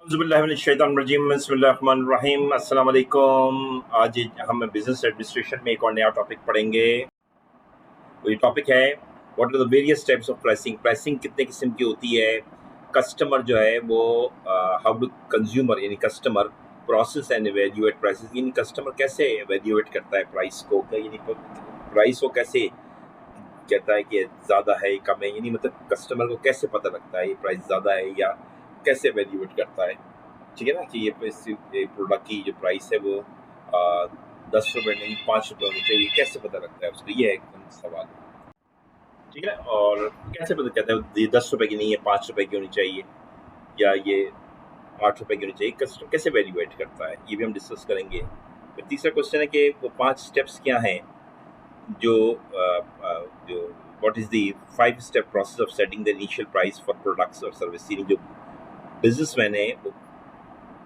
बिस्मिल्लाहिर्रहमानिर्रहीम। अस्सलाम वालेकुम। आज हम बिजनेस एडमिनिस्ट्रेशन में एक और नया टॉपिक पढ़ेंगे। वही टॉपिक है what are the various types of pricing. Pricing कितने किस्म की होती है। कस्टमर जो है वो हाउ डू कंज्यूमर यानी customer process and evaluate prices, यानी कस्टमर कैसे एवेल्यूएट करता है प्राइस को, यानी प्राइस को कैसे कहता है कि ज़्यादा है कम है, यानी मतलब कस्टमर को कैसे पता लगता है ये प्राइस ज़्यादा है या कैसे एवेल्यूएट करता है। ठीक है ना, कि ये प्रोडक्ट की जो प्राइस है वो 10 रुपये नहीं 5 रुपये होनी चाहिए, कैसे पता लगता है उसको, ये एक सवाल है। ठीक है, और कैसे पता कहता है ये 10 रुपये की नहीं है 5 रुपये की होनी चाहिए या ये 8 रुपये की होनी चाहिए, कस्टमर कैसे वैल्यूएट करता है, ये भी हम डिस्कस करेंगे। फिर तीसरा क्वेश्चन है कि वो 5 स्टेप्स क्या हैं जो जो what is the 5 step process of setting the initial price for products और सर्विस, यानी जो बिजनेसमैन है वो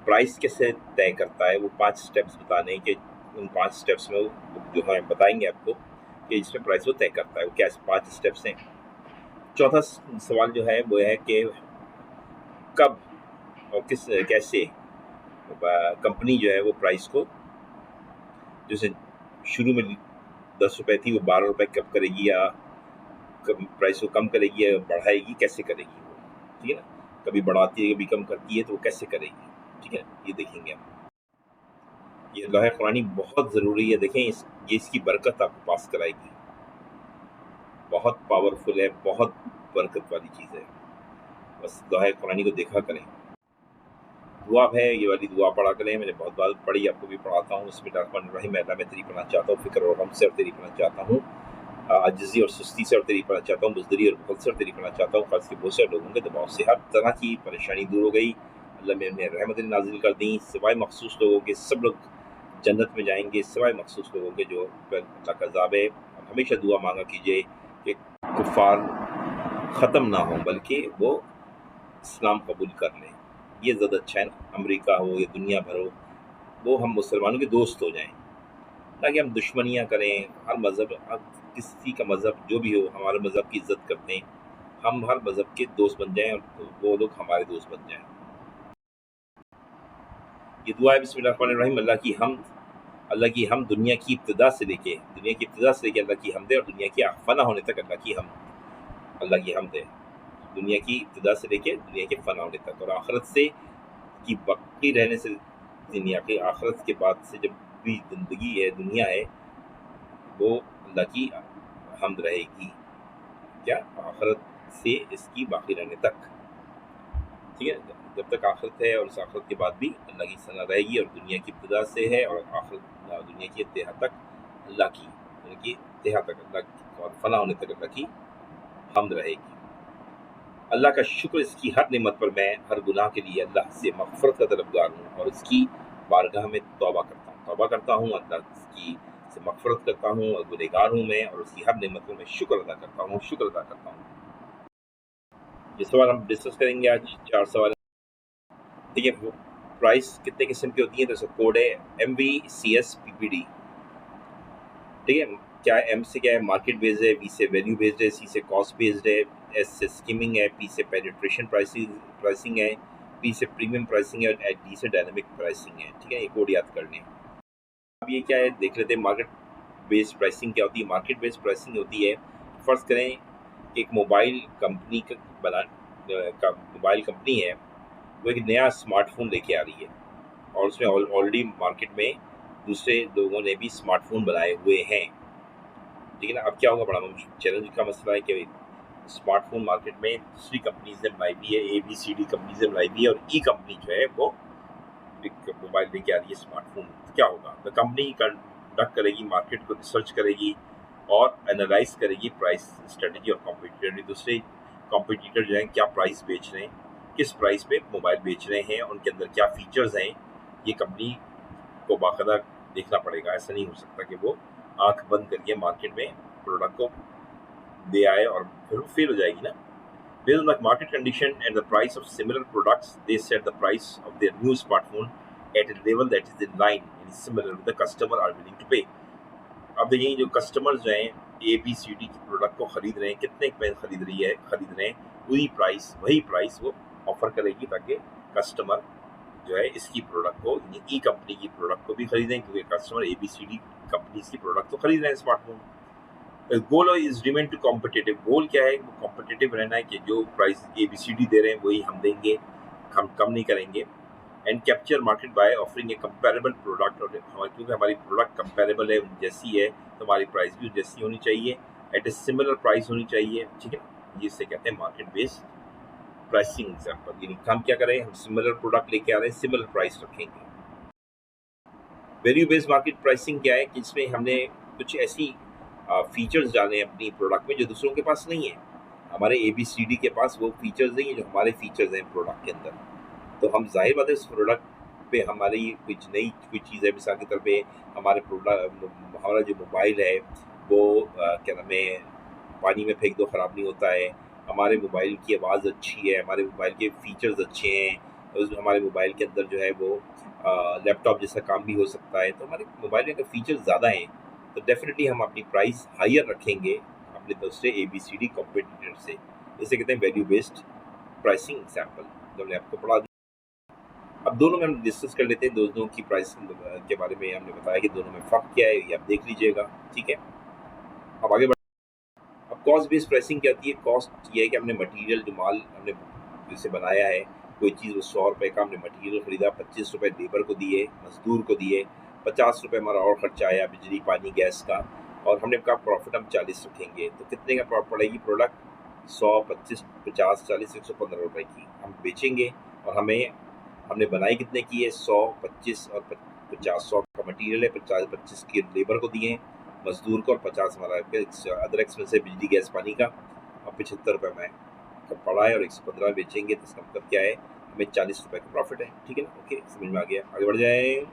प्राइस कैसे तय करता है। वो 5 स्टेप्स बताने कि उन 5 स्टेप्स में वो जो है बताएंगे आपको कि इसमें प्राइस वो तय करता है, वो क्या 5 स्टेप्स हैं। चौथा सवाल जो है वो है कि कब और किस कैसे कंपनी जो है वो प्राइस को, जैसे शुरू में 10 रुपये थी वो 12 रुपये कब करेगी, या प्राइस को कम करेगी या बढ़ाएगी, कैसे करेगी वो। ठीक है ना, कभी बढ़ाती है कभी कम करती है, तो वो कैसे करेगी। ठीक है, ये देखेंगे हम। ये लोहे कुरानी बहुत ज़रूरी है, देखें ये इसकी बरकत आपको पास कराएगी, बहुत पावरफुल है, बहुत बरकत वाली चीज़ है। बस लोहे कुरानी को देखा करें। दुआ है, ये वाली दुआ पढ़ा करें, मैंने बहुत बार पढ़ी, आपको भी पढ़ाता हूँ। बिस्मिल्लाहिर्रहमानिर्रहीम। अल्लाह मैं तेरी पनाह चाहता हूँ, फ़िक्र और गम से और तेरी पनाह चाहता हूँ, आजिज़ी और सुस्ती से और तेरी पनाह चाहता हूँ, बुज़दिली और बुखल से और तेरी पनाह चाहता हूँ, ख़ास के बहुत से लोगों के दबाव से हर तरह की परेशानी दूर हो गई। अल्लाह ने रहमतें नाज़िल कर दी, सिवाय मखसूस लोगों के सब लोग जन्नत में जाएंगे, सिवाय मखसूस लोगों के जो पर अल्लाह का अज़ाब है। हमेशा दुआ मांगा कीजिए कि कुफ़ार ख़त्म ना हो, बल्कि वो इस्लाम कबूल कर लें। ये ज़्यादा अच्छा है ना, अमेरिका हो या दुनिया भर हो, वो हम मुसलमानों के दोस्त हो जाएं, ताकि हम दुश्मनियाँ करें। हर मज़हब, किसी का मज़हब जो भी हो, हमारे मज़हब की इज़्ज़त करते हैं, हम हर मज़हब के दोस्त बन जाएं और वो लोग हमारे दोस्त बन जाएं। ये दुआ है बिस्मिल्लाहिर्रहमानिर्रहीम। अल्लाह की हम दुनिया की इब्तिदा से लेके अल्लाह की हमद है, और दुनिया की फना होने तक अल्लाह की हमद है। दुनिया की इब्तिदा से लेके दुनिया के फना होने तक, और आखिरत से की बाकी रहने से, दुनिया के आखिरत के बाद से जब भी ज़िंदगी है, दुनिया है, वो अल्लाह की हमद रहेगी। क्या, आखिरत से इसकी बाकी रहने तक। ठीक है, जब तक आखिरत है और उस आखिरत के बाद भी अल्लाह की सना रहेगी, और दुनिया की इब्तिदा से है और आखिरत दुनिया की इंतहा तक अल्लाह की, दुनिया की इंतहा तक अल्लाह की, और फना होने तक अल्लाह की हमद रहेगी। अल्लाह का शुक्र इसकी हर नेमत पर मैं हर गुनाह के लिए अल्लाह से मग़फ़िरत का तलबगार हूँ, और इसकी बारगाह में तौबा करता हूँ, अल्लाह की से मग़फ़िरत करता हूँ, और गुनहगार हूँ मैं, और उसकी हर नेमत पर मैं शुक्र अदा करता हूँ। ये सवाल हम डिस्कस करेंगे आज, 4 सवाल। देखिए, प्राइस कितने किस्म की होती है, तो कोड है MVCS PPD। ठीक है, क्या एम से क्या है, मार्केट बेस्ड है, बी से वैल्यू बेस्ड है, सी से कॉस्ट बेस्ड है, एस से स्कीमिंग है, पी से पेनिट्रेशन प्राइसिंग है, पी से प्रीमियम प्राइसिंग है, और डी से डायनामिक प्राइसिंग है। ठीक है, ये कोड याद कर लें। अब ये क्या है देख लेते हैं, मार्केट बेस्ड प्राइसिंग क्या होती है। मार्केट बेस्ड प्राइसिंग होती है, फर्ज करें कि एक मोबाइल कंपनी का मोबाइल कंपनी है, वो एक नया स्मार्टफोन लेके आ रही है, और उसमें ऑलरेडी मार्केट में दूसरे लोगों ने भी स्मार्टफोन बनाए हुए हैं। ठीक है ना, अब क्या होगा, बड़ा चैलेंज का मसला है कि स्मार्टफोन मार्केट में दूसरी कंपनीज ने बनाई भी है, ABCD कंपनीज ने बनाई भी है, और ई कंपनी जो है वो मोबाइल लेके आ रही है स्मार्टफोन। तो क्या होगा, द कंपनी कंडक्ट करेगी, मार्केट को रिसर्च करेगी और एनालाइज करेगी प्राइस स्ट्रेटेजी और कॉम्पिटिटर, दूसरे कॉम्पिटिटर जो हैं क्या प्राइस बेच रहे हैं, किस प्राइस पे मोबाइल बेच रहे हैं, उनके अंदर क्या फीचर्स हैं, ये कंपनी को बाकायदा देखना पड़ेगा। ऐसा नहीं हो सकता कि वो आंख बंद करके मार्केट में प्रोडक्ट को दे आए और फिर वो फेल हो जाएगी ना। Based on the market condition and the price of similar products, they set the price of their new smartphone at a level that is in line and is similar with the customer are willing to pay. अब देखिए, जो customers जो हैं ABCD की product को खरीद रहे हैं, कितने पे खरीद रहे हैं, वही प्राइस वो ऑफर करेगी, ताकि कस्टमर जो है इसकी प्रोडक्ट को, ई कंपनी की प्रोडक्ट को भी खरीदें, क्योंकि कस्टमर ABCD कंपनीज की प्रोडक्ट तो खरीद रहे हैं smartphone. Goal is remain to competitive. Goal क्या है? वो कॉम्पिटिटिव रहना है कि जो प्राइस ABCD दे रहे हैं वही हम देंगे, हम कम नहीं करेंगे। And capture market by offering A comparable product, और क्योंकि हमारी प्रोडक्ट कंपेरेबल है, जैसी है, तो हमारी प्राइस भी जैसी होनी चाहिए, एट ए सिमिलर प्राइस होनी चाहिए, ठीक है ना। जिससे कहते हैं मार्केट बेस्ड प्राइसिंग एग्जाम्पल। यानी हम क्या करें, हम सिमिलर प्रोडक्ट लेके आ रहे हैं, सिमिलर प्राइस रखेंगे। वैल्यू बेस्ड मार्केट प्राइसिंग क्या है कि इसमें हमने कुछ ऐसी फीचर्स डाले हैं अपनी प्रोडक्ट में जो दूसरों के पास नहीं है। हमारे ABCD के पास वो फीचर्स नहीं है जो हमारे फीचर्स हैं प्रोडक्ट के अंदर। तो हम जाहिर बात है उस प्रोडक्ट पे हमारी कुछ नई कोई चीज़ है, मिसाल के तौर पे हमारे प्रोडक्ट, हमारा जो मोबाइल है वो क्या नाम है, पानी में फेंक दो ख़राब नहीं होता है, हमारे मोबाइल की आवाज़ अच्छी है, हमारे मोबाइल के फीचर्स अच्छे हैं, हमारे मोबाइल के अंदर जो है वो लैपटॉप जैसा काम भी हो सकता है। तो हमारे मोबाइल में अगर फीचर्स ज़्यादा हैं तो डेफिनेटली हम अपनी प्राइस हायर रखेंगे अपने दूसरे ABCD कॉम्पिटिटर से। इसे कहते हैं वैल्यू बेस्ड प्राइसिंग एग्जाम्पल, जो हमने आपको पढ़ा। अब दोनों में हम डिस्कस कर लेते हैं, दोनों की प्राइस के बारे में हमने बताया कि दोनों में फ़र्क क्या है, ये आप देख लीजिएगा, ठीक है। अब आगे बढ़, अब कॉस्ट बेस्ड प्राइसिंग क्या होती है? कॉस्ट ये है कि हमने मटेरियल, जो माल हमने जैसे बनाया है, कोई चीज़ वो 100 रुपये का हमने मटेरियल खरीदा, 25 रुपये लेबर को दिए, मजदूर को दिए, 50 रुपये हमारा और खर्चा आया बिजली पानी गैस का, और हमने कहा प्रॉफिट हम 40 रखेंगे। तो कितने का प्रॉफिट पड़ेगी प्रोडक्ट? 100, 25, 50, 40, 115 रुपये की हम बेचेंगे। और हमने बनाई कितने की है? 100, 25 और 50। 100 का मटेरियल है, 50, 25 की लेबर को दिए हैं, मजदूर को, और 50 हमारा अदर एक्सपेंस है बिजली गैस पानी का, और 75 रुपये में पड़ा है, और 115 बेचेंगे। तो इसका मतलब क्या है? हमें 40 रुपये का प्रॉफिट है, ठीक है ना। ओके, समझ में आ गया, आगे बढ़ जाए।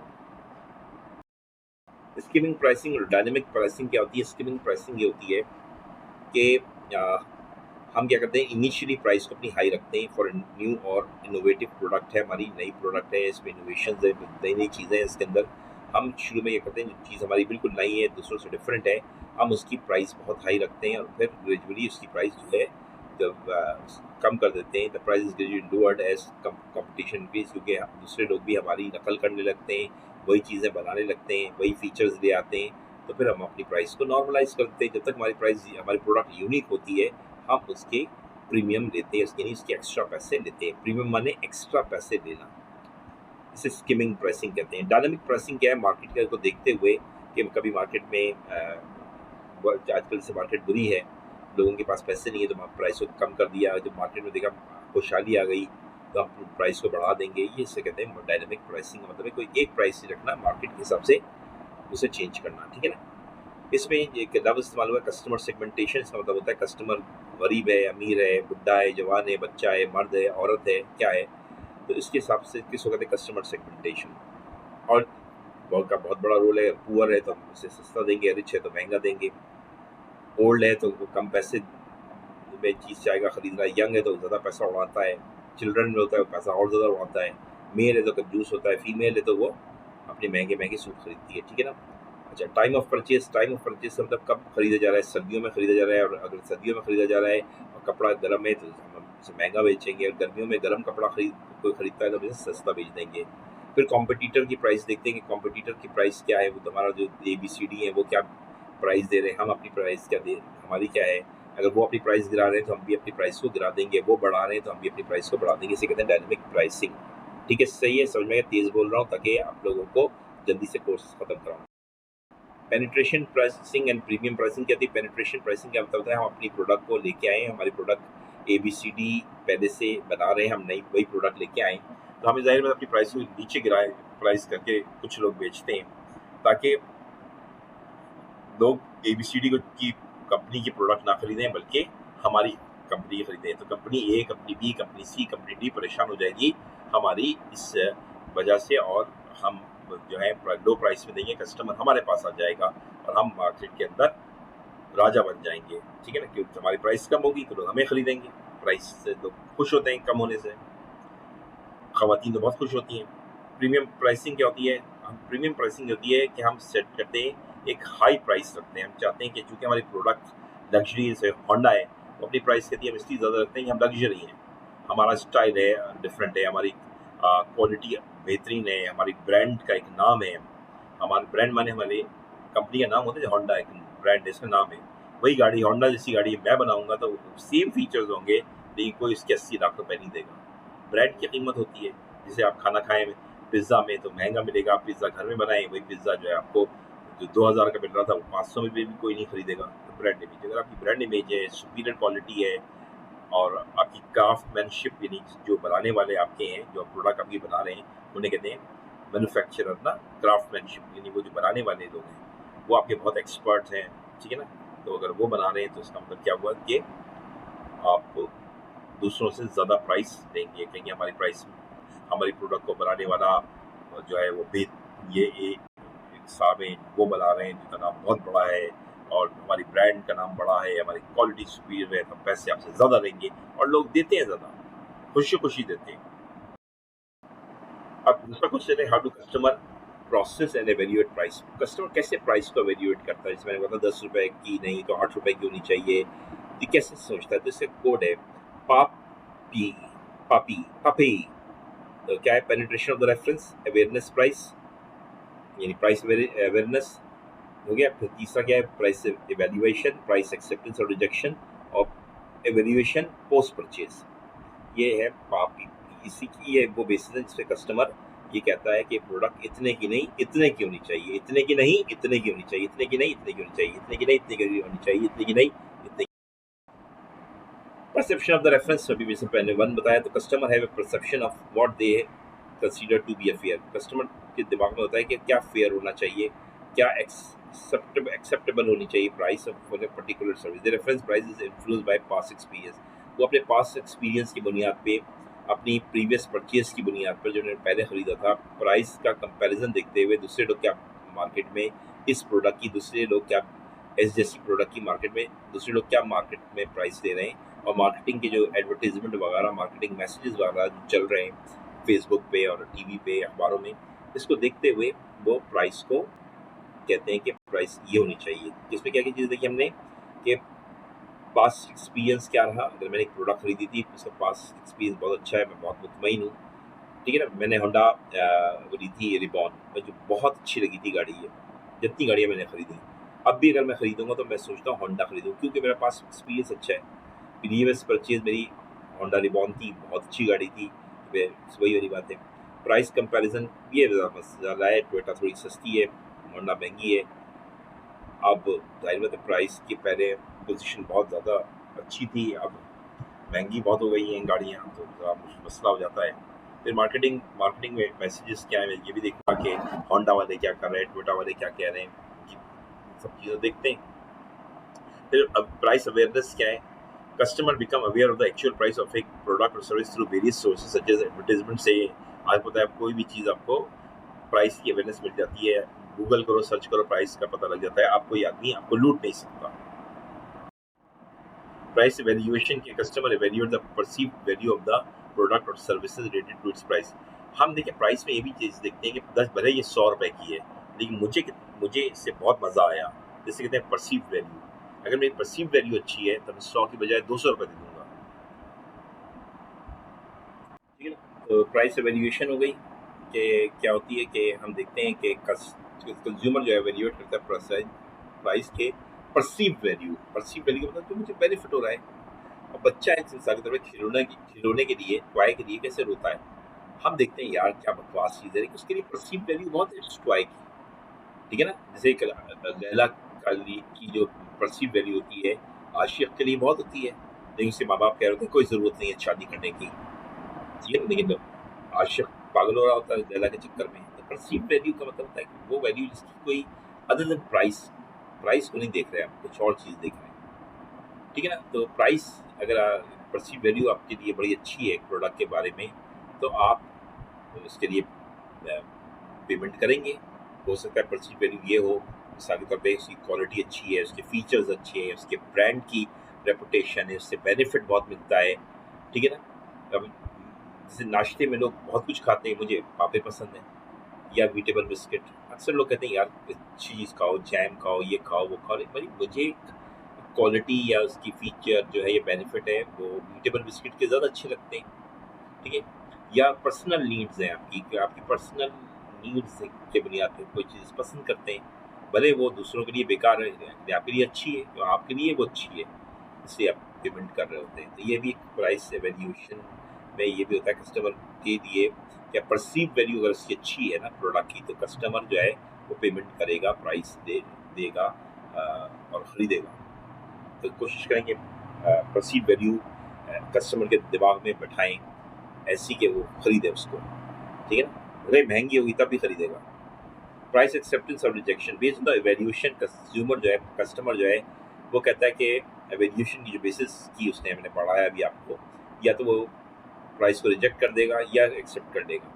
स्कीमिंग प्राइसिंग और डायनेमिक प्राइसिंग क्या होती है? स्कीमिंग प्राइसिंग ये होती है कि हम क्या करते हैं, इनिशियली प्राइस को अपनी हाई रखते हैं फॉर न्यू और इनोवेटिव प्रोडक्ट है, हमारी नई प्रोडक्ट है, इसमें इनोवेशन है, नई नई चीज़ें हैं इसके अंदर। हम शुरू में ये करते हैं, जो चीज़ हमारी बिल्कुल नई है, दूसरों से डिफरेंट है, हम उसकी प्राइस बहुत हाई रखते हैं, और फिर ग्रेजुअली उसकी प्राइस जो है जब कम कर देते हैं। The price is gradually lowered as competition increase, क्योंकि दूसरे लोग भी हमारी नकल करने लगते हैं, वही चीज़ें बनाने लगते हैं, वही फीचर्स ले आते हैं। तो फिर हम अपनी प्राइस को नॉर्मलाइज करते हैं। जब तक हमारी प्राइस, हमारी प्रोडक्ट यूनिक होती है, हम उसके प्रीमियम लेते हैं, यानी उसके एक्स्ट्रा पैसे लेते हैं। प्रीमियम माने एक्स्ट्रा पैसे लेना, इसे स्किमिंग प्राइसिंग कहते हैं। डायनामिक प्राइसिंग क्या है? मार्केट को देखते हुए कि कभी मार्केट में आजकल से मार्केट बुरी है, लोगों के पास पैसे नहीं है, तो हम प्राइस को कम कर दिया। जब मार्केट में देखा खुशहाली आ गई तो हम प्राइस को बढ़ा देंगे। ये इसे कहते हैं डायनामिक प्राइसिंग। मतलब है कोई एक प्राइस नहीं रखना, मार्केट के हिसाब से उसे चेंज करना, ठीक है ना। इसमें एक लफ्ज़ इस्तेमाल हुआ कस्टमर सेगमेंटेशन। इसका मतलब होता है कस्टमर गरीब है, अमीर है, बुढ़ा है, जवान है, बच्चा है, मर्द है, औरत है, क्या है। तो इसके हिसाब से किसको कहते हैं? Customer segmentation. और बहुत बड़ा रोल है। पुअर है तो हम उसे सस्ता देंगे, रिच है तो महंगा देंगे, ओल्ड है तो वो कम पैसे में चीज़ चाहेगा खरीदना, यंग है तो ज़्यादा पैसा उड़ाता है, चिल्ड्रन में होता है पैसा और ज़्यादा उड़ाता है, मेल है तो कंजूस होता है, फीमेल है तो वो अपने महंगे महंगे सूट खरीदती है, ठीक है ना। अच्छा, time of purchase. Time of purchase मतलब कब खरीदा जा रहा है? सर्दियों में खरीदा जा रहा है, और अगर सर्दियों में खरीदा जा रहा है और कपड़ा गर्म है तो हम उसे महंगा बेचेंगे, और गर्मियों में गर्म कपड़ा कोई खरीदता है तो उसे सस्ता बेच देंगे। फिर कॉम्पिटिटर की प्राइस देखते हैं कि कॉम्पिटिटर की प्राइस क्या है, वो हमारा जो ABCD है वो क्या प्राइस दे रहे हैं, हम अपनी प्राइस क्या दे, हमारी क्या है। अगर वो अपनी प्राइस गिरा रहे हैं तो हम भी अपनी प्राइस को गिरा देंगे, वो बढ़ा रहे हैं तो हम भी अपनी प्राइस को बढ़ा देंगे। इसे कहते हैं डायनेमिक प्राइसिंग, ठीक है। सही है, समझ में? तेज़ बोल रहा हूँ ताकि आप लोगों को जल्दी से कोर्स खत्म कराऊँ। Penetration pricing and premium pricing क्या थी? पेनिट्रेशन प्राइसिंग क्या मतलब है? हम अपनी प्रोडक्ट को लेके आए, हमारी प्रोडक्ट ABCD पहले से बना रहे हैं, हम नई वही प्रोडक्ट लेके आए, तो हमें जाहिर है अपनी प्राइस को नीचे गिराए, प्राइस करके कुछ लोग बेचते हैं ताकि लोग ABCD की कंपनी की प्रोडक्ट ना खरीदें बल्कि हमारी कंपनी की खरीदें। तो company A, company B, company C, company D परेशान हो जाएगी हमारी इस वजह से, और हम जो है लो प्राइस में देंगे, कस्टमर हमारे पास आ जाएगा और हम मार्केट के अंदर राजा बन जाएंगे, ठीक है ना। क्योंकि हमारी प्राइस कम होगी तो लोग हमें खरीदेंगे, प्राइस से लोग खुश होते हैं कम होने से, खवातीन तो बहुत खुश होती हैं। प्रीमियम प्राइसिंग क्या होती है? हम प्रीमियम प्राइसिंग होती है कि हम सेट करते हैं एक हाई प्राइस रखते हैं। हम चाहते हैं कि चूँकि हमारी प्रोडक्ट लग्जरी, जैसे होंडा है, तो अपनी प्राइस कहती है हम इसलिए ज़्यादा रखते हैं कि हम लग्जरी हैं, हमारा स्टाइल है डिफरेंट है, क्वालिटी बेहतरीन है, हमारी ब्रांड का एक नाम है। हमारा ब्रांड माने हमारे कंपनी का नाम होता है, होंडा एक ब्रांड है, इसका नाम है। वही गाड़ी होंडा जैसी गाड़ी मैं बनाऊंगा तो सेम फीचर्स होंगे, लेकिन कोई इसके 80 लाख रुपए नहीं देगा। ब्रांड की कीमत होती है। जैसे आप खाना खाएं पिज्ज़ा में तो महंगा मिलेगा, आप पिज्ज़ा घर में बनाएं, वही पिज्ज़ा जो है आपको जो 2000 का मिल रहा था वो 500 में भी कोई नहीं खरीदेगा। तो ब्रांड इमेज, अगर आपकी ब्रांड इमेज है, सुपीरियर क्वालिटी है, और आपकी क्राफ्टमैनशिप, यानी जो बनाने वाले आपके हैं, जो प्रोडक्ट आपकी बना रहे हैं, उन्हें कहते हैं मैन्युफैक्चरर ना, क्राफ्टमैनशिप, यानी वो जो बनाने वाले लोग हैं वो आपके बहुत एक्सपर्ट हैं, ठीक है ना। तो अगर वो बना रहे हैं तो इसका मतलब क्या हुआ कि आप दूसरों से ज़्यादा प्राइस देंगे, कहेंगे हमारी प्राइस, हमारी प्रोडक्ट को बनाने वाला जो है वो भी ये एक साहब हैं, वो बना रहे हैं जिनका नाम बहुत बड़ा है, और हमारी ब्रांड का नाम बड़ा है, हमारी क्वालिटी सुपीरियर है, तो पैसे आपसे ज़्यादा लेंगे, और लोग देते हैं ज़्यादा, खुशी खुशी देते हैं। अब दूसरा क्वेश्चन है, how do customer process and evaluate price. Customer कैसे प्राइस को एवेल्यूएट करता है, जैसे मैंने बताया 10 रुपए की नहीं तो 8 रुपए की होनी चाहिए, ये कैसे सोचता है। तो इसका कोड है पापी पापी पापी। तो क्या है, penetration of the reference, awareness price, यानी प्राइस अवेयरनेस हो गया। फिर तीसरा क्या है, प्राइस इवैल्यूएशन, प्राइस एक्सेप्टेंस और रिजेक्शन, और इवैल्यूएशन पोस्ट परचेज। ये है पापी। इसी की ये वो बेसिस है जिसपे कस्टमर ये कहता है कि प्रोडक्ट इतने की नहीं इतने की होनी चाहिए, इतने की नहीं इतने की होनी चाहिए, इतने की नहीं इतने की होनी चाहिए, इतने की नहीं इतने की होनी चाहिए, इतने की नहीं इतने। परसेप्शन ऑफ द रेफरेंस, अभी जैसे पहले वन बताया, तो customer have a perception of what they consider to be a fair. Customer के दिमाग में होता है कि क्या फेयर होना चाहिए, क्या एक्सेप्टेबल होनी चाहिए price of for a particular service. The reference price is influenced by past experience. वो अपने पास्ट एक्सपीरियंस की बुनियाद पे, अपनी प्रीवियस परचेज की बुनियाद पर, जो उन्होंने पहले खरीदा था, प्राइस का कंपैरिजन देखते हुए दूसरे लोग क्या मार्केट में इस प्रोडक्ट की, दूसरे लोग क्या इस जैसी प्रोडक्ट की मार्केट में, दूसरे लोग क्या मार्केट में प्राइस दे रहे हैं, और मार्केटिंग के जो एडवर्टीजमेंट वगैरह, मार्केटिंग मैसेजेस वगैरह जो चल रहे हैं फेसबुक पे और टीवी पे, अखबारों में, इसको देखते हुए वो प्राइस को कहते हैं कि प्राइस ये होनी चाहिए। जिसमें क्या क्या चीज़ देखी हमने कि पास्ट एक्सपीरियंस क्या रहा। अगर मैंने एक प्रोडक्ट खरीदी थी, उसका पास्ट एक्सपीरियंस बहुत अच्छा है, मैं बहुत मुतमईन हूँ, ठीक है ना। मैंने होंडा ली थी रिबॉन, मुझे बहुत अच्छी लगी थी गाड़ी ये, जितनी गाड़ियाँ मैंने खरीदी। अब भी अगर मैं खरीदूंगा तो मैं सोचता हूँ होंडा खरीदूँ, क्योंकि मेरा पास एक्सपीरियंस अच्छा है। प्रीवियस परचेज मेरी होंडा रिबॉन थी, बहुत अच्छी गाड़ी थी। वही वाली बात है, प्राइस कंपैरिजन ये ज़्यादा है, टोयोटा थोड़ी सस्ती है, होंडा महंगी है। अब जाहिर बात है, प्राइस की पहले पोजीशन बहुत ज़्यादा अच्छी थी, अब महंगी बहुत हो गई हैं गाड़ियाँ, तो ज़रा मसला हो जाता है। फिर मार्केटिंग मार्केटिंग में मैसेजेस क्या है, ये भी देखना कि होंडा वाले क्या कर रहे हैं, टोयोटा वाले क्या कह रहे हैं, कि सब चीज़ें देखते हैं। फिर अब प्राइस अवेयरनेस क्या है, customer become aware of the actual price of एक प्रोडक्ट और service through various sources such as advertisement से। आपको पता है, कोई भी चीज़ आपको प्राइस की अवेयरनेस मिल जाती है, गूगल करो, सर्च करो, प्राइस का पता लग जाता है, आप कोई आदमी आपको लूट नहीं सकता। प्राइस वैल्यूएशन के customer valuate the perceived value of the product और services related to its price. हम देखिए प्राइस में ये भी चीज़ देखते हैं कि 10 भले ये 100 रुपए की है, लेकिन मुझे इससे बहुत मज़ा आया, जैसे कहते हैं परसीव्ड वैल्यू। अगर मेरी परसीव्ड वैल्यू अच्छी है तो मैं 100 की बजाय 200 रुपये दे दूंगा, ठीक है ना। तो प्राइस वैल्यूएशन हो गई कि क्या होती है कि हम देखते हैं कि कंज्यूमर जो है वैल्यूएट करता है प्राइस के परसीव वैल्यू मतलब जो मुझे बेनिफिट हो रहा है। अब बच्चा एक इंसान की तरह खिलौने के लिए, टॉय के लिए कैसे रोता है, हम देखते हैं यार क्या बकवास चीज़ है, लेकिन उसके लिए परसीव वैल्यू बहुत है उस टॉय की, ठीक है ना। जैसे एक लैला की जो परसीव वैल्यू होती है, आशिक के लिए बहुत होती है, लेकिन उसके माँ बाप कह रहे होते हैं कोई ज़रूरत नहीं है शादी करने की, ठीक है। लेकिन आशिक पागल हो रहा होता है लैला के चक्कर में। तो परसीव वैल्यू का मतलब होता है कि वो वैल्यू जिसकी कोई अदर देन प्राइस, प्राइस को नहीं देख रहे हैं, आप कुछ और चीज़ देख रहे हैं, ठीक है ना। तो प्राइस अगर परसीव वैल्यू आपके लिए बड़ी अच्छी है एक प्रोडक्ट के बारे में, तो आप उसके लिए पेमेंट करेंगे। हो सकता है परसीव वैल्यू ये हो, मिसाल के तौर पे उसकी क्वालिटी अच्छी है, उसके फीचर्स अच्छे हैं, उसके ब्रांड की रेपुटेशन है, उससे बेनिफिट बहुत मिलता है, ठीक है ना। अब जैसे नाश्ते में लोग बहुत कुछ खाते हैं, मुझे पापे पसंद है या वीटेबल बिस्किट। अक्सर लोग कहते हैं यार अच्छी चीज़ खाओ, जैम खाओ, ये खाओ वो खाओ, लेकिन भाई मुझे क्वालिटी या उसकी फीचर जो है, ये बेनिफिट है, वो वीटेबल बिस्किट के ज़्यादा अच्छे लगते हैं, ठीक है। या पर्सनल नीड्स हैं आपकी, कि आपकी पर्सनल नीड्स के बुनियाद पे कोई चीज़ पसंद करते हैं, भले वो दूसरों के लिए बेकार है लेकिन आपके लिए अच्छी है, तो आपके लिए वो अच्छी है, इसलिए आप पेमेंट कर रहे होते हैं। तो ये भी एक प्राइस एवेल्यूशन में ये भी होता है कस्टमर के लिए, क्या परसीव वैल्यू अगर उसकी अच्छी है ना प्रोडक्ट की, तो कस्टमर जो है वो पेमेंट करेगा, प्राइस देगा और ख़रीदेगा। तो कोशिश करेंगे परसीव वैल्यू कस्टमर के दिमाग में बैठाएं ऐसी कि वो खरीदे उसको, ठीक है ना, भले महंगी होगी तब भी खरीदेगा। प्राइस एक्सेप्टेंस और rejection based on the evaluation, consumer जो है, कस्टमर जो है वो कहता है कि एवेल्यूशन की जो बेसिस की उसने मैंने पढ़ाया अभी आपको, या तो वो प्राइस को रिजेक्ट कर देगा या एक्सेप्ट कर देगा,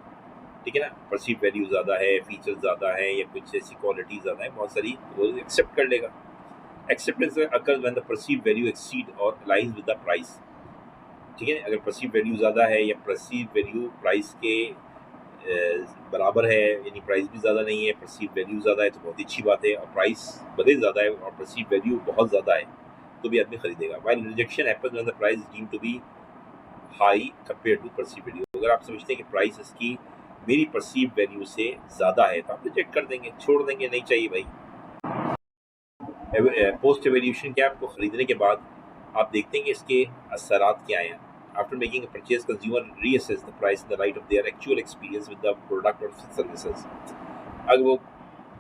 ठीक है ना। परसीव वैल्यू ज़्यादा है, फीचर्स ज़्यादा है या कुछ ऐसी क्वालिटी ज़्यादा है बहुत सारी, वो एक्सेप्ट कर लेगा। Acceptance occurs when the perceive value exceed और अलाइंस विद द प्राइस, ठीक है। अगर परसीव वैल्यू ज़्यादा है या परसीव वैल्यू प्राइस के बराबर है, यानी प्राइस भी ज़्यादा नहीं है, परसीव वैल्यू ज़्यादा है, तो बहुत ही अच्छी बात है। और प्राइस भले ज़्यादा है और परसीव वैल्यू बहुत ज़्यादा है तो भी आदमी खरीदेगा। While rejection happens when the price deem to be high compare to perceive value, अगर आप समझते हैं कि प्राइस इसकी मेरी परसीव वैल्यू से ज़्यादा है तो आप रिजेक्ट कर देंगे, छोड़ देंगे, नहीं चाहिए भाई। पोस्ट एवेल्यूशन क्या, आपको खरीदने के बाद आप देखते हैं कि इसके असरात क्या हैं। After making a purchase consumer reassess the price in the light of their actual experience with the product और सर्विसेज। अगर वो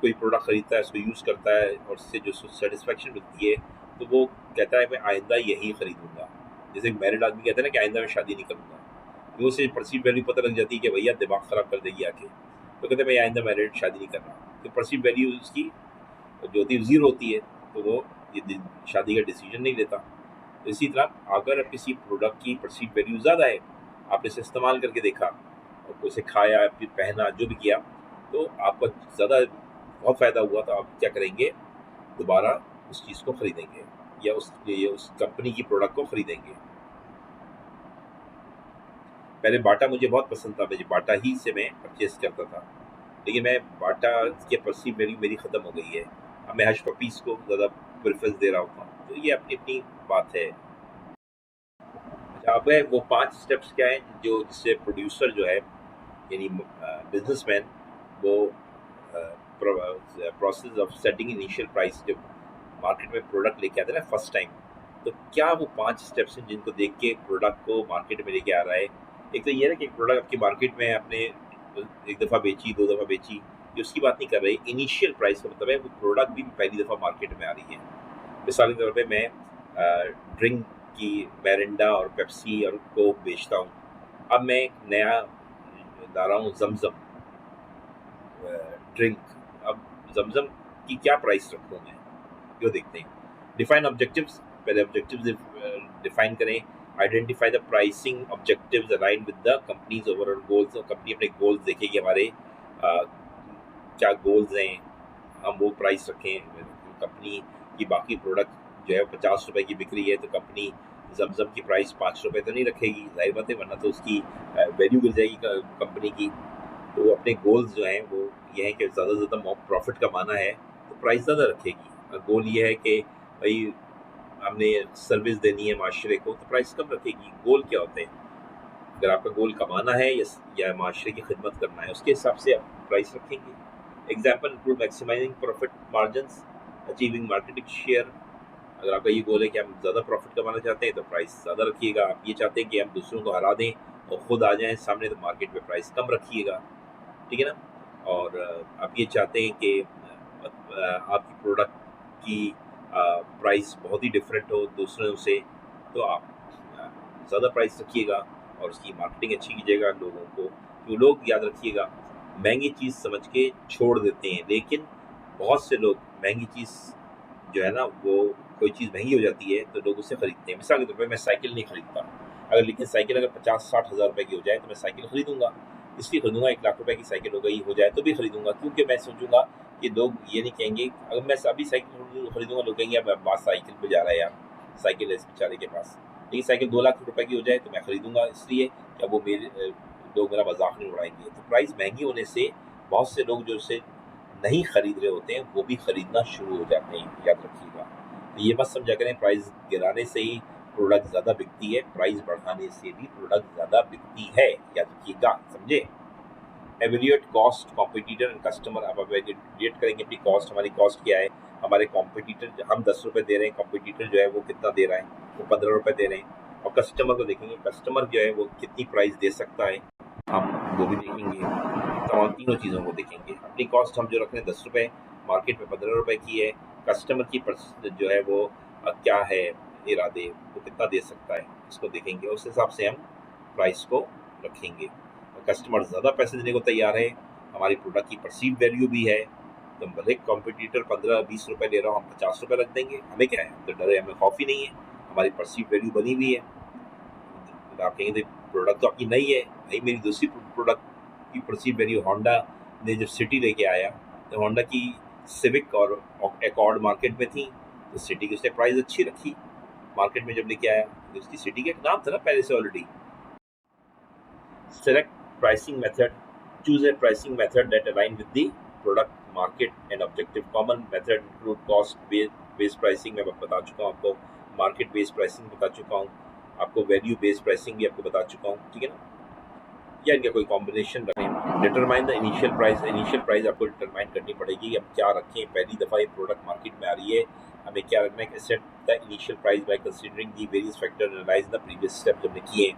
कोई प्रोडक्ट खरीदता है, उसको यूज़ करता है और उससे जो सेटिस्फेक्शन मिलती है तो वो कहता है मैं आइंदा यही खरीदूंगा। जैसे एक मैरिड आदमी कहता है ना कि आइंदा मैं शादी नहीं करूँगा, तो उसे परसीव वैल्यू पता लग जाती है कि भैया दिमाग ख़राब कर देगी आके, तो कहते हैं मैं आइंदा मैरिड शादी नहीं कर रहा। तो परसीव वैल्यू उसकी जो होती है ज़ीरो होती है, तो वो ये शादी का डिसीजन नहीं लेता। तो इसी तरह अगर आप किसी प्रोडक्ट की परसीव वैल्यू ज़्यादा है, आपने इसे इस्तेमाल करके देखा और उसे खाया फिर पहना जो भी किया, तो आपको ज़्यादा बहुत फ़ायदा हुआ, तो आप क्या करेंगे, दोबारा उस चीज़ को ख़रीदेंगे या उस कंपनी की प्रोडक्ट को ख़रीदेंगे। पहले बाटा मुझे बहुत पसंद था, मुझे बाटा ही से मैं परचेज़ करता था, लेकिन मैं बाटा की परसीव वैल्यू मेरी ख़त्म हो गई है। अब मैं हश पपीज़ को ज़्यादा प्रेफरेंस दे रहा हूँ, तो ये अपनी अपनी बात है। अच्छा, अब है वो 5 स्टेप्स क्या हैं जो जिससे प्रोड्यूसर जो है यानी बिजनेसमैन वो process of setting initial price, जब मार्केट में प्रोडक्ट लेके आते हैं ना फर्स्ट टाइम, तो क्या वो 5 स्टेप्स हैं जिनको देख के प्रोडक्ट को मार्केट में लेके आ रहा है। एक तो ये है ना कि प्रोडक्ट आपकी मार्केट में आपने एक दफ़ा बेची, 2 दफ़ा बेची, ये उसकी बात नहीं कर रही। इनिशियल प्राइस का मतलब है वो प्रोडक्ट भी पहली दफ़ा मार्केट में आ रही है। मिसाल के तौर पे मैं ड्रिंक की मैरिंडा और पेप्सी और कोक बेचता हूँ। अब मैं एक नया ला रहा हूँ ज़मज़म ड्रिंक। अब ज़मज़म की क्या प्राइस रखूँ मैं, यो देखते हैं। डिफाइन ऑब्जेक्टिव्स, पहले ऑब्जेक्टिव्स डिफाइन करें। Identify the pricing objectives align with the companies overall goals, और कंपनी अपने गोल्स देखेगी हमारे क्या गोल्स हैं, हम वो प्राइस रखें। कंपनी की बाकी प्रोडक्ट जो है 50 रुपए की बिक रही है, तो कंपनी ज़मज़म की प्राइस 5 रुपए तो नहीं रखेगी, जाहिर बात है, वरना तो उसकी वैल्यू गिर जाएगी कंपनी की। तो वो अपने गोल्स जो हैं वो ये हैं कि ज़्यादा से ज़्यादा प्रॉफिट कमाना है, तो प्राइस ज़्यादा रखेगी। गोल ये है कि भाई हमने सर्विस देनी है माशरे को, तो प्राइस कम रखेगी। गोल क्या होते हैं, अगर आपका गोल कमाना है या माशरे की खिदमत करना है, उसके हिसाब से आप प्राइस रखेंगे। Example include maximising profit margin, achieving marketing share. अगर आपका ये गोल है कि हम ज़्यादा प्रॉफिट कमाना चाहते हैं तो प्राइस ज़्यादा रखिएगा। आप ये चाहते हैं कि हम दूसरों को हरा दें और ख़ुद आ जाएं सामने, तो मार्केट में प्राइस कम रखिएगा, ठीक है ना। और आप ये चाहते हैं कि आपकी प्रोडक्ट की प्राइस बहुत ही डिफरेंट हो दूसरों से, तो आप ज़्यादा प्राइस रखिएगा और उसकी मार्केटिंग अच्छी कीजिएगा लोगों को। तो लोग याद रखिएगा महंगी चीज़ समझ के छोड़ देते हैं, लेकिन बहुत से लोग महंगी चीज़ जो है ना, वो कोई चीज़ महंगी हो जाती है तो लोग उसे खरीदते हैं। मिसाल के तौर पर मैं साइकिल नहीं खरीदता, अगर लेकिन साइकिल अगर 50-60 हज़ार रुपये की हो जाए तो मैं साइकिल खरीदूंगा। इसलिए खरीदूंगा, 1 लाख रुपए की साइकिल हो गई हो जाए तो भी खरीदूंगा, क्योंकि मैं सोचूंगा कि लोग ये नहीं कहेंगे, अगर मैं अभी साइकिल खरीदूंगा लोग कहेंगे अब बात साइकिल पे जा रहा है यार, साइकिल है इस बेचारे के पास। लेकिन साइकिल 2 लाख रुपए की हो जाए तो मैं खरीदूंगा, इसलिए क्या वो मेरे लोग मेरा मजाक नहीं उड़ाएंगे। तो प्राइस महंगी होने से बहुत से लोग जो उसे नहीं खरीद रहे होते हैं वो भी खरीदना शुरू हो जाते हैं, याद रखिएगा। तो ये मत समझा करें प्राइस गिराने से ही प्रोडक्ट ज़्यादा बिकती है, प्राइस बढ़ाने से भी प्रोडक्ट ज़्यादा बिकती है, याद रखिएगा, समझे। Evaluate cost competitor and customer. अब एवेल्यूएट करेंगे अपनी कॉस्ट, हमारी कॉस्ट क्या है, हमारे कॉम्पिटिटर, हम 10 रुपये दे रहे हैं, कॉम्पिटिटर जो है वो कितना दे रहा है, वो 15 रुपये दे रहे हैं। और कस्टमर को देखेंगे, कस्टमर जो है वो कितनी प्राइस दे सकता है, हम वो भी देखेंगे। तमाम तीनों चीज़ों को देखेंगे। अपनी कॉस्ट हम जो रख रहे हैं 10 रुपये, मार्केट में 15 रुपये की है, कस्टमर की जो है वो क्या है इरादे, वो कितना दे सकता है, इसको देखेंगे। उस हिसाब से हम प्राइस को रखेंगे। कस्टमर ज़्यादा पैसे देने को तैयार है, हमारी प्रोडक्ट की परसीव वैल्यू भी है, तो भले कॉम्पिटिटर 15-20 रुपये ले रहा हूँ, हम 50 रुपये रख देंगे, हमें क्या है, तो डरे, हमें खौफ ही नहीं है, हमारी परसीव वैल्यू बनी हुई है। तो आप कहेंगे प्रोडक्ट तो आपकी नहीं है, नहीं, मेरी दूसरी प्रोडक्ट की परसीव वैल्यू, होंडा ने जब सिटी लेके आया तो होंडा की सिविक और एकॉर्ड मार्केट में थी, तो सिटी की उसने प्राइस अच्छी रखी मार्केट में जब लेके आया, तो उसकी सिटी का एक नाम था ना पहले से already. Select pricing method. Choose a pricing method that align with the product, market and objective. Common method include cost based pricing मैं बता चुका हूँ आपको, market based pricing बता चुका हूँ आपको, value based pricing भी आपको बता चुका हूँ, ठीक है ना। या इनका कोई कॉम्बिनेशन रखें। Determine the initial price. Initial price आपको डिटरमाइन करनी पड़ेगी, हम क्या रखें, पहली दफ़ा ये प्रोडक्ट मार्केट में आ रही है, हमें क्या रखना है। Set the initial price by considering the various factor analyse the previous step जो हमने किए।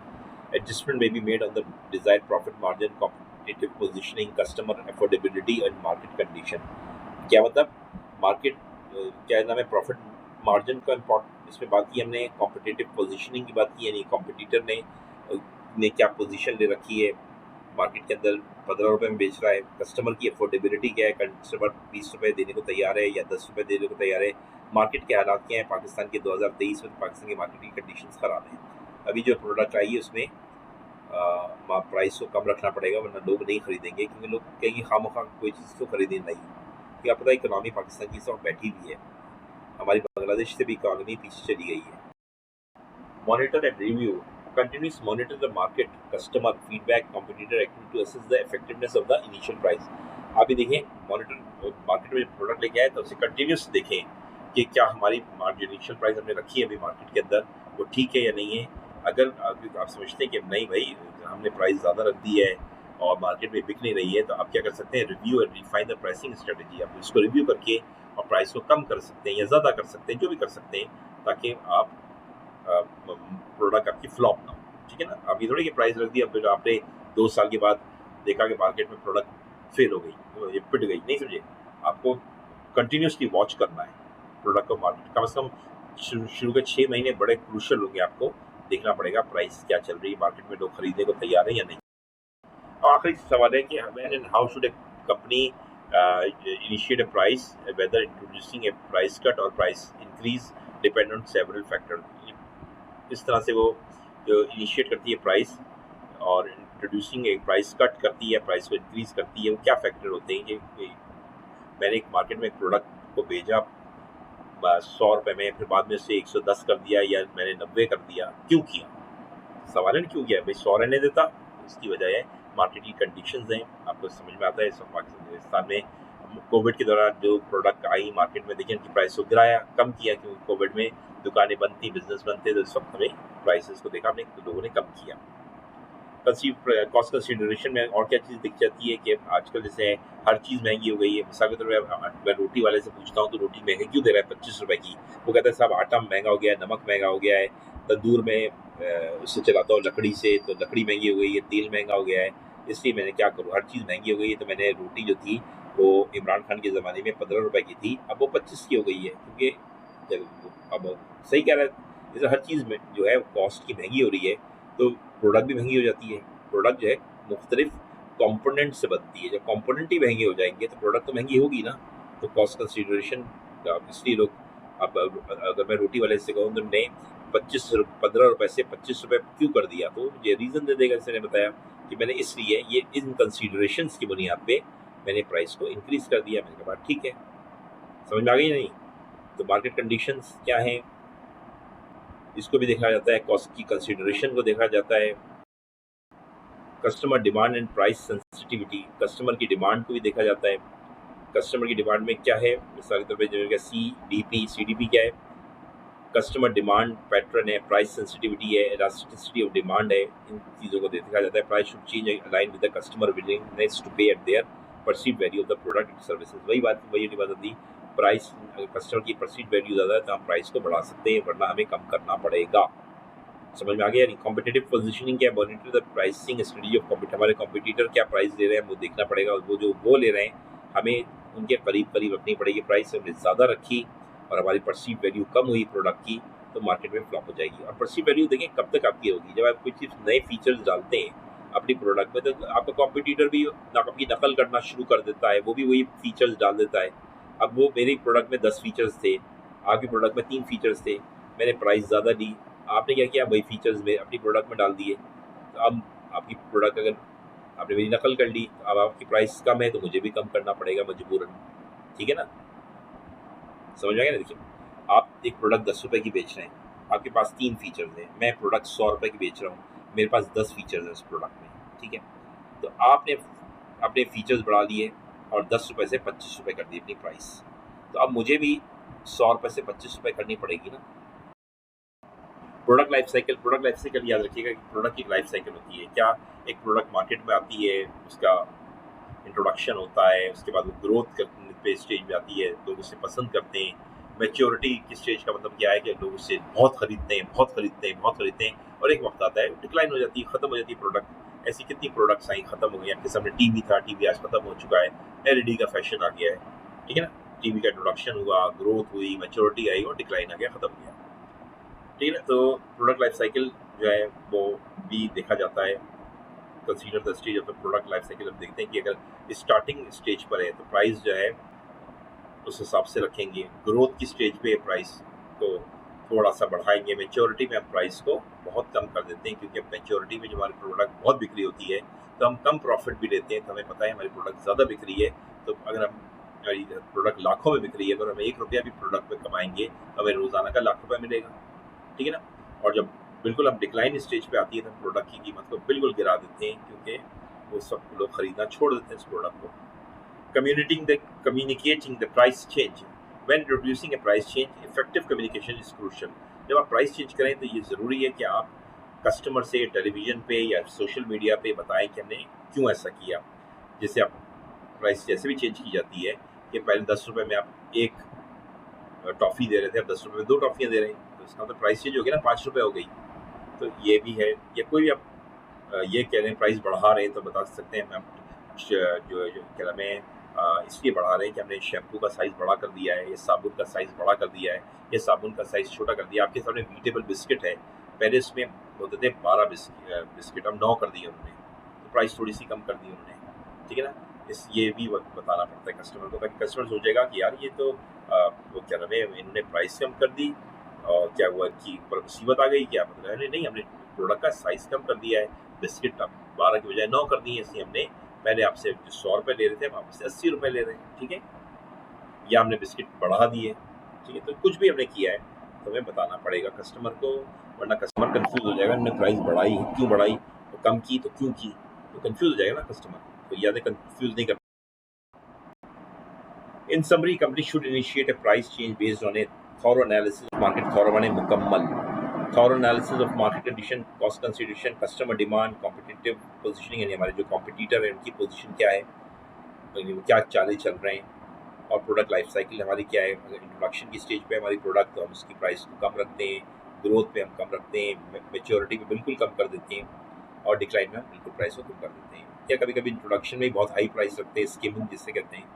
Adjustment may be made on the desired profit margin, competitive positioning, customer affordability and market condition। क्या मतलब, मार्केट क्या नाम है, प्रॉफिट मार्जिन का important इसमें बात की हमने, कॉम्पिटिटिव पोजीशनिंग की बात की, यानी कॉम्पिटिटर ने क्या पोजीशन ले रखी है मार्केट के अंदर, 15 रुपये में बेच रहा है, कस्टमर की अफोर्डेबिलिटी क्या है, कस्टमर 20 रुपये देने को तैयार है या 10 रुपये देने को तैयार है, मार्केट के हालात क्या है, पाकिस्तान के 2023 में पाकिस्तान की मार्केट की कंडीशंस ख़राब हैं, अभी जो प्रोडक्ट आई है उसमें प्राइस को कम रखना पड़ेगा, वरना लोग नहीं खरीदेंगे, क्योंकि लोग कहेंगे खामखा कोई चीज़ को खरीदें नहीं, क्या पता इकोनॉमी पाकिस्तान की इस वक्त बैठी हुई है, हमारी बांग्लादेश से भी इकोनॉमी पीछे चली गई है। Monitor and review. Continuous monitor the market, customer feedback, competitor activity to assess the effectiveness of the initial price. आप भी देखें, मॉनिटर मार्केट में प्रोडक्ट लेके आए तो उसे कंटिन्यूस देखें कि क्या हमारी जो इनिशियल प्राइस हमने रखी है अभी मार्केट के अंदर वो ठीक है या नहीं है। अगर आप समझते हैं कि नहीं भाई हमने प्राइस ज़्यादा रख दी है और मार्केट में बिक नहीं रही है, तो आप क्या कर सकते हैं, review and refine the pricing strategy. आप इसको रिव्यू करके और प्राइस को कम कर सकते हैं या ज़्यादा कर सकते हैं, जो भी कर सकते हैं, ताकि आप प्रोडक्ट आपकी फ्लॉप ना हो, ठीक है ना। अभी थोड़ी कि प्राइस रख दी, अब फिर आपने 2 साल के बाद देखा कि मार्केट में प्रोडक्ट फेल हो गई, तो ये पिट गई, नहीं समझे। आपको कंटिन्यूसली वॉच करना है प्रोडक्ट को, मार्केट कम से कम शुरू के 6 महीने बड़े क्रूशल होंगे, आपको देखना पड़ेगा प्राइस क्या चल रही है मार्केट में, लोग खरीदने को तैयार है या नहीं। और आखिरी सवाल है कि when and how should a company initiate a price, whether introducing a price cut or price increase depend on several factor. इस तरह से वो जो इनिशिएट करती है प्राइस और इंट्रोड्यूसिंग एक प्राइस कट करती है, प्राइस को इंक्रीज करती है, वो क्या फैक्टर होते हैं कि मैंने एक मार्केट में एक प्रोडक्ट को भेजा 100 रुपये में, फिर बाद में उसे 110 कर दिया या मैंने 90 कर दिया, क्यों किया, सवाल है क्यों किया भाई, 100 रहने देता। इसकी वजह है मार्केट की कंडीशंस हैं, आपको समझ में आता है। इस पाकिस्तान में कोविड के दौरान जो प्रोडक्ट आई मार्केट में, देखिए उनकी प्राइस को गिराया, कम किया, क्योंकि कोविड में दुकानें बंद थी, बिजनेस बंद थे, तो इस वक्त हमें प्राइसेस को देखा हमने तो लोगों ने कम किया। कॉस्ट कंसिडरेशन में और क्या चीज़ दिख जाती है कि आजकल जैसे हर चीज़ महंगी हो गई है। मिसाल के तौर पर मैं रोटी वाले से पूछता हूँ तो रोटी महंगी क्यों दे रहा है 25 रुपये की, वो कहता है साहब आटा महंगा हो गया है, नमक महंगा हो गया है, तंदूर में उससे चलाता हूँ लकड़ी से, तो लकड़ी महंगी हो गई है, तेल महंगा हो गया है, इसलिए मैंने क्या करूँ, हर चीज़ महंगी हो गई है। तो मैंने रोटी जो थी वो इमरान खान के ज़माने में 15 रुपये की थी, अब वो 25 की हो गई है, क्योंकि अब सही कह रहा है, जैसे हर चीज़ में जो है कॉस्ट की महंगी हो रही है, तो प्रोडक्ट भी महंगी हो जाती है। प्रोडक्ट जो है मुख्तलिफ कंपोनेंट से बनती है, जब कंपोनेंट ही महंगे हो जाएंगे तो प्रोडक्ट तो महंगी होगी ना। तो कॉस्ट कंसिडरेशन इसलिए लोग, अब अगर मैं रोटी वाले से कहूँ तो ने 15 रुपये से 25 रुपये क्यों कर दिया, तो ये रीज़न दे देगा, जैसे ने बताया कि मैंने इसलिए ये इन कंसिडरेशंस की बुनियाद पे मैंने प्राइस को इंक्रीज कर दिया। मैंने कहा ठीक है, समझ में आ गई नहीं। तो मार्केट कंडीशंस क्या हैं इसको भी देखा जाता है, कॉस्ट की कंसिडरेशन को देखा जाता है, customer demand and price sensitivity, customer की डिमांड को भी देखा जाता है। कस्टमर की डिमांड में क्या है, मिसाल के तौर पर जो सी डी पी क्या है, कस्टमर डिमांड पैटर्न है, प्राइस सेंसिटिविटी है, इलास्टिसिटी ऑफ डिमांड है, इन चीज़ों को देखा जाता है। Price should change align with the customer willingness to pay at their perceive value of the product and services. वही बात होती, प्राइस अगर कस्टमर की परसीव वैल्यू ज़्यादा है तो हम प्राइस को बढ़ा सकते हैं, वरना हमें कम करना पड़ेगा। समझ में आ गया? कॉम्पिटिटिव पोजीशनिंग क्या, monitor the pricing strategy of competitor. हमारे कॉम्पिटिटर क्या प्राइस दे रहे हैं वो देखना पड़ेगा, और वो ले रहे हैं हमें उनके करीब करीब रखनी पड़ेगी। प्राइस हमने ज़्यादा रखी और हमारी परसीव वैल्यू कम हुई प्रोडक्ट की तो मार्केट में फ्लॉप हो जाएगी। और परसीव वैल्यू देखें कब तक आपकी होगी, जब आप कोई चीज़ नए फीचर्स डालते हैं अपनी प्रोडक्ट में, तो आपका कॉम्पिटिटर भी आपकी नकल करना शुरू कर देता है, वो भी वही फीचर्स डाल देता है। अब वो मेरी प्रोडक्ट में 10 फीचर्स थे, आपकी प्रोडक्ट में 3 फीचर्स थे, मैंने प्राइस ज़्यादा दी, आपने क्या किया, वही फीचर्स में अपनी प्रोडक्ट में डाल दिए। तो अब आपकी प्रोडक्ट अगर आपने मेरी नकल कर ली, अब आपकी प्राइस कम है तो मुझे भी कम करना पड़ेगा मजबूरन। ठीक है ना? समझ में आ गया ना? देखिए, आप एक प्रोडक्ट 10 रुपये की बेच रहे हैं, आपके पास 3 फीचर्स हैं, मैं प्रोडक्ट 100 रुपये की बेच रहा हूँ, मेरे पास 10 फीचर्स हैं उस प्रोडक्ट में। ठीक है, तो आपने अपने फीचर्स बढ़ा लिए और 10 रुपये से 25 रुपये कर दी अपनी प्राइस, तो अब मुझे भी 100 रुपये से 25 रुपये करनी पड़ेगी ना। प्रोडक्ट लाइफ साइकिल याद रखिएगा कि प्रोडक्ट की लाइफ साइकिल होती है। क्या एक प्रोडक्ट मार्केट में आती है, उसका इंट्रोडक्शन होता है, उसके बाद वो ग्रोथ पे स्टेज में आती है, लोग उसे पसंद करते हैं। मैच्योरिटी की स्टेज का मतलब क्या है कि लोग उससे बहुत खरीदते हैं, बहुत खरीदते हैं, बहुत खरीदते हैं, और एक वक्त आता है डिक्लाइन हो जाती है, खत्म हो जाती है प्रोडक्ट। ऐसी कितनी प्रोडक्ट्स आई, खत्म हो गई। आपके सामने टीवी था, टीवी आज खत्म हो चुका है, एलईडी का फैशन आ गया है। ठीक है ना? टीवी का इंट्रोडक्शन हुआ, ग्रोथ हुई, मैच्योरिटी आई और डिक्लाइन आ गया, खत्म हो गया। ठीक है, तो प्रोडक्ट लाइफ साइकिल जो है वो भी देखा जाता है। Consider the stage of the product life cycle. हम देखते हैं कि अगर स्टार्टिंग स्टेज पर है तो प्राइस जो है उस हिसाब से रखेंगे। ग्रोथ की स्टेज पे प्राइस को थोड़ा सा बढ़ाएंगे। मैच्योरिटी में हम प्राइस को बहुत कम कर देते हैं, क्योंकि मैच्योरिटी में जो हमारी प्रोडक्ट बहुत बिक्री होती है तो हम कम प्रॉफिट भी लेते हैं। तो हमें पता है हमारी प्रोडक्ट ज़्यादा बिक रही है, तो अगर हम हमारी प्रोडक्ट लाखों में बिक रही है, अगर हम 1 रुपया भी प्रोडक्ट में कमाएंगे तो हमें रोज़ाना का लाख रुपया मिलेगा। ठीक है ना? और जब बिल्कुल हम डिक्लाइन स्टेज पे आती है तो हम प्रोडक्ट की कीमत को बिल्कुल गिरा देते हैं, क्योंकि वो सब लोग खरीदना छोड़ देते हैं इस प्रोडक्ट को। Communicating the price change. When introducing a price change, effective communication is crucial. जब आप प्राइस चेंज करें तो ये ज़रूरी है कि आप कस्टमर से टेलीविज़न पे या सोशल मीडिया पे बताएं कि हमने क्यों ऐसा किया। जैसे आप प्राइस जैसे भी चेंज की जाती है कि पहले 10 रुपये में आप एक टॉफ़ी दे रहे थे, अब 10 रुपये में 2 टॉफ़ियाँ दे रहे हैं, तो इसका मतलब प्राइस चेंज हो गया ना, 5 रुपये हो गई। तो ये भी है। या कोई भी आप ये कह रहे हैं प्राइस बढ़ा रहे हैं तो बता सकते हैं मैम जो क्या नाम है, इसलिए बढ़ा रहे हैं कि हमने शैम्पू का साइज़ बड़ा कर दिया है, या साबुन का साइज़ बड़ा कर दिया है, या साबुन का साइज़ छोटा कर दिया। आपके सामने वीटेबल बिस्किट है, पहले इसमें होते थे 12 बिस्किट, अब 9 कर दिए उन्होंने, तो प्राइस थोड़ी सी कम कर दी उन्होंने। ठीक है ना? ये भी बताना पड़ता है कस्टमर को, ताकि कस्टमर सोचेगा कि यार ये तो वो क्या नाम है, इन्होंने प्राइस कम कर दी और क्या हुआ कि पर मुसीबत आ गई क्या? मतलब अरे नहीं, हमने प्रोडक्ट का साइज़ कम कर दिया है, बिस्किट अब 12 की बजाय 9 कर दिए, इसलिए हमने पहले आपसे जो 100 रुपये ले रहे थे, हम आपसे 80 रुपये ले रहे हैं। ठीक है? या हमने बिस्किट बढ़ा दिए। ठीक है? तो कुछ भी हमने किया है तो हमें बताना पड़ेगा कस्टमर को, वरना कस्टमर कंफ्यूज हो जाएगा, हमने प्राइस बढ़ाई क्यों बढ़ाई, तो कम की तो क्यों की, तो कंफ्यूज हो जाएगा ना कस्टमर। तो यादें कंफ्यूज नहीं कर। इन summary, company should initiate a price change based on a thorough analysis of market, thorough माने मुकम्मल, thorough analysis of market condition, cost consideration, customer demand, competitive positioning, यानी हमारे जो competitor है उनकी पोजीशन क्या है, यानी वो क्या चाले चल रहे हैं, और प्रोडक्ट लाइफ साइकिल हमारी क्या है। अगर इंट्रोडक्शन की स्टेज पे हमारी प्रोडक्ट तो हम उसकी प्राइस को कम रखते हैं, ग्रोथ पे हम कम रखते हैं, मेच्योरिटी पे बिल्कुल कम कर देते हैं, और डिक्लाइन में हम बिल्कुल प्राइस को कम कर देते हैं। या कभी कभी इंट्रोडक्शन में ही बहुत हाई प्राइस रखते हैं, स्कीमिंग जिससे कहते हैं,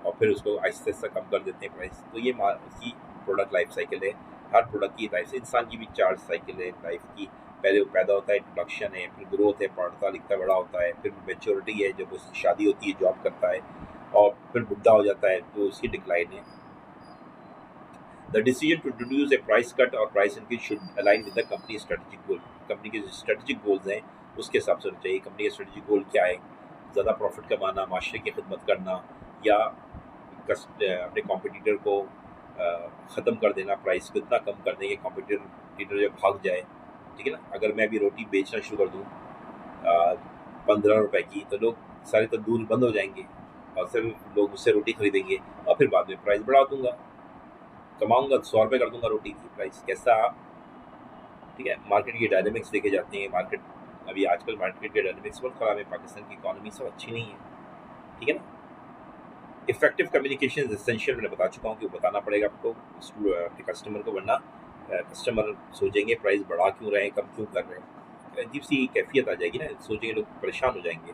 और फिर उसको आहिस्ता आहिस्ता कम कर देते हैं प्राइस। तो ये उसकी प्रोडक्ट लाइफ साइकिल है। हर प्रोडक्ट की लाइफ, इंसान की भी 4 साइकिल है लाइफ की। पहले वो पैदा होता है, इंट्रोडक्शन है, फिर ग्रोथ है, पढ़ता लिखता बड़ा होता है, फिर मेच्योरिटी है, जब उसकी शादी होती है, जॉब करता है, और फिर बुढ़ा हो जाता है तो उसकी डिक्लाइन है। The decision to introduce a price cut or price increase should align with the company strategic goal. Company के जो स्ट्रेटेजिक गोल्स हैं उसके हिसाब से होना चाहिए। कंपनी का स्ट्रेटेजिक गोल क्या है? ज़्यादा प्रॉफिट कमाना, माशरे की खिदमत करना, या अपने कॉम्पिटिटर को ख़त्म कर देना, प्राइस को इतना कम कर देंगे कॉम्पिटिटर जब भाग जाए। ठीक है ना? अगर मैं अभी रोटी बेचना शुरू कर दूँ 15 रुपये की, तो लोग सारे तंदूर बंद हो जाएंगे और सिर्फ लोग उससे रोटी खरीदेंगे, और फिर बाद में प्राइस बढ़ा दूंगा। कमाऊंगा 100 रुपये कर दूंगा रोटी की प्राइस, कैसा? ठीक है, मार्केट के डायनेमिक्स देखे जाते हैं। मार्केट अभी आजकल मार्केट के डायनेमिक्स बहुत खराब है, पाकिस्तान की इकोनॉमी सब अच्छी नहीं है, ठीक है ना। इफेक्टिव कम्युनिकेशन एसेंशियल, मैंने बता चुका हूँ कि बताना पड़ेगा आपको अपने कस्टमर को, वरना कस्टमर सोचेंगे प्राइस बढ़ा क्यों रहे हैं, कम क्यों कर रहे हैं, अजीब सी कैफियत आ जाएगी ना, सोचेंगे लोग, परेशान हो जाएंगे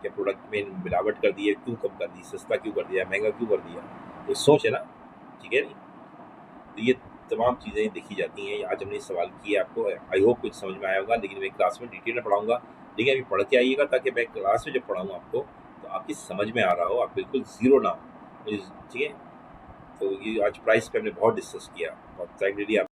कि प्रोडक्ट में मिलावट कर दी है, क्यों कम कर दी, सस्ता क्यों कर दिया, महंगा क्यों कर दिया, ये सोच है ना, ठीक है नहीं। तो ये तमाम चीज़ें देखी जाती हैं। आज हमने सवाल किए आपको, आई होप कुछ समझ में आया होगा, लेकिन मैं क्लास में डिटेल में पढ़ाऊंगा। लेकिन अभी पढ़ के आइएगा, ताकि मैं क्लास में जब पढ़ाऊँ आपको तो आपकी समझ में आ रहा हो, आप बिल्कुल ज़ीरो ना हो, ठीक है। तो ये आज प्राइस पे हमने बहुत डिस्कस किया, बहुत थैंक यू।